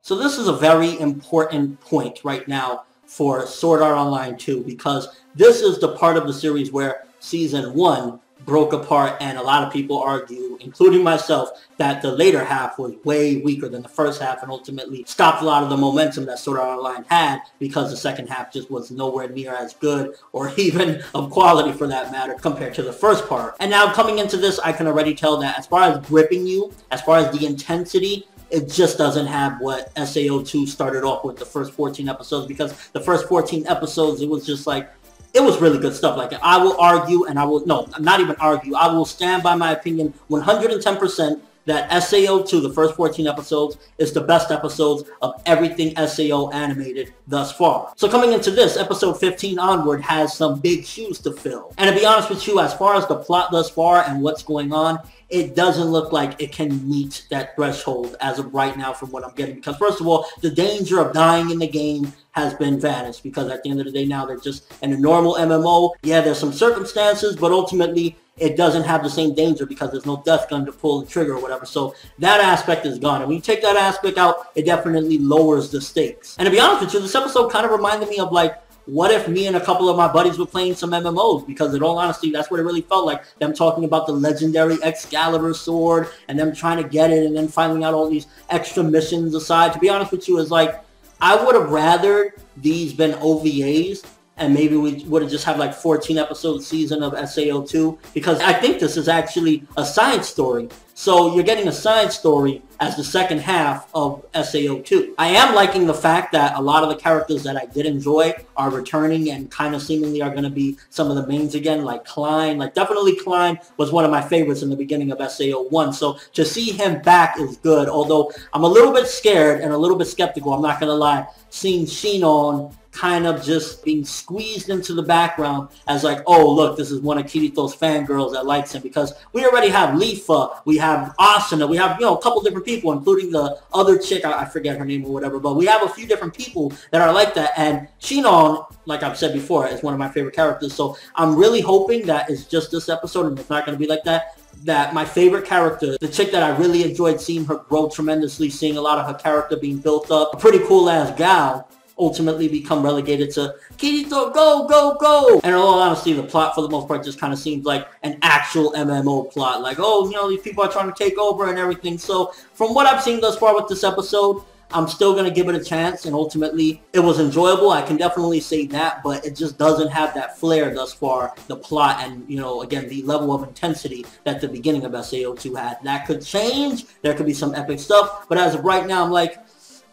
So this is a very important point right now for Sword Art Online 2, because this is the part of the series where Season 1 broke apart, and a lot of people argue, including myself, that the later half was way weaker than the first half and ultimately stopped a lot of the momentum that Sword Art Online had, because the second half just was nowhere near as good or even of quality for that matter compared to the first part. And now coming into this, I can already tell that as far as gripping you, as far as the intensity, it just doesn't have what SAO2 started off with the first 14 episodes, because the first 14 episodes, it was just like, it was really good stuff. Like, I will argue, and I will, no, not even argue, I will stand by my opinion 110% that SAO2, the first 14 episodes, is the best episodes of everything SAO animated thus far. So coming into this, episode 15 onward has some big shoes to fill. And to be honest with you, as far as the plot thus far and what's going on, it doesn't look like it can meet that threshold as of right now from what I'm getting. Because first of all, the danger of dying in the game has been vanished, because at the end of the day now they're just in a normal MMO. Yeah, there's some circumstances, but ultimately it doesn't have the same danger because there's no death gun to pull the trigger or whatever. So that aspect is gone. And when you take that aspect out, it definitely lowers the stakes. And to be honest with you, this episode kind of reminded me of like, what if me and a couple of my buddies were playing some MMOs? Because in all honesty, that's what it really felt like. Them talking about the legendary Excalibur sword and them trying to get it and then finding out all these extra missions aside. To be honest with you, is like, I would have rather these been OVAs, and maybe we would have just had like 14 episode season of SAO2, because I think this is actually a science story. So you're getting a science story as the second half of SAO2. I am liking the fact that a lot of the characters that I did enjoy are returning and kind of seemingly are going to be some of the mains again, like Klein. Like, definitely Klein was one of my favorites in the beginning of SAO1. So to see him back is good, although I'm a little bit scared and a little bit skeptical, I'm not going to lie, seeing Shinon kind of just being squeezed into the background as like, oh, look, this is one of Kirito's fangirls that likes him, because we already have Lifa, we have Asuna, we have, you know, a couple different people, including the other chick, I forget her name or whatever, but we have a few different people that are like that, and Shinon, like I've said before, is one of my favorite characters, so I'm really hoping that it's just this episode and it's not going to be like that, that my favorite character, the chick that I really enjoyed seeing her grow tremendously, seeing a lot of her character being built up, a pretty cool ass gal, ultimately become relegated to Kirito, go, go, go. And in all honesty, the plot for the most part just kind of seems like an actual MMO plot. Like, oh, you know, these people are trying to take over and everything. So from what I've seen thus far with this episode, I'm still going to give it a chance, and ultimately it was enjoyable. I can definitely say that, but it just doesn't have that flair thus far, the plot, and, you know, again, the level of intensity that the beginning of SAO2 had. That could change. There could be some epic stuff, but as of right now, I'm like,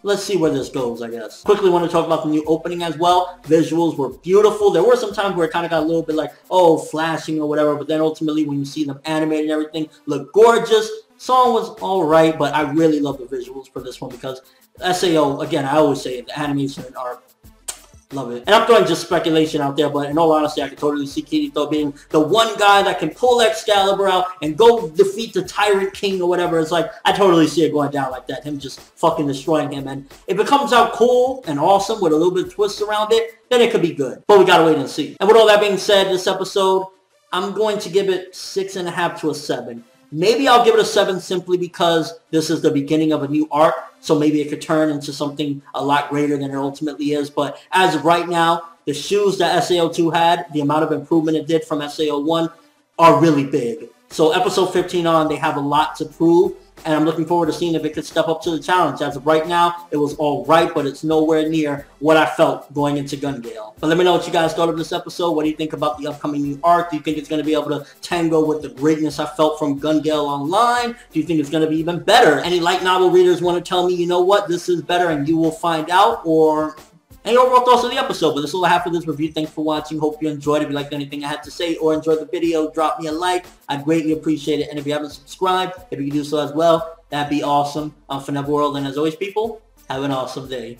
let's see where this goes, I guess. Quickly want to talk about the new opening as well. Visuals were beautiful. There were some times where it kind of got a little bit like, oh, flashing or whatever, but then ultimately when you see them animated and everything, look gorgeous. Song was alright, but I really love the visuals for this one, because SAO, again, I always say it, the animation are, love it. And I'm throwing just speculation out there, but in all honesty, I can totally see Kirito being the one guy that can pull Excalibur out and go defeat the Tyrant King or whatever. It's like, I totally see it going down like that, him just fucking destroying him. And if it comes out cool and awesome with a little bit of twist around it, then it could be good. But we gotta wait and see. And with all that being said, this episode, I'm going to give it 6.5 to a 7. Maybe I'll give it a 7 simply because this is the beginning of a new arc, so maybe it could turn into something a lot greater than it ultimately is. But as of right now, the shoes that SAO2 had, the amount of improvement it did from SAO1 are really big. So episode 15 on, they have a lot to prove, and I'm looking forward to seeing if it could step up to the challenge. As of right now, it was all right, but it's nowhere near what I felt going into Gun Gale. But let me know what you guys thought of this episode. What do you think about the upcoming new arc? Do you think it's going to be able to tango with the greatness I felt from Gun Gale Online? Do you think it's going to be even better? Any light novel readers want to tell me, you know what, this is better, and you will find out? Or any overall thoughts of the episode? But that's all I have for this review. Thanks for watching. Hope you enjoyed. If you liked anything I had to say or enjoyed the video, drop me a like. I'd greatly appreciate it. And if you haven't subscribed, if you can do so as well, that'd be awesome. I'm Forever World, and as always, people, have an awesome day.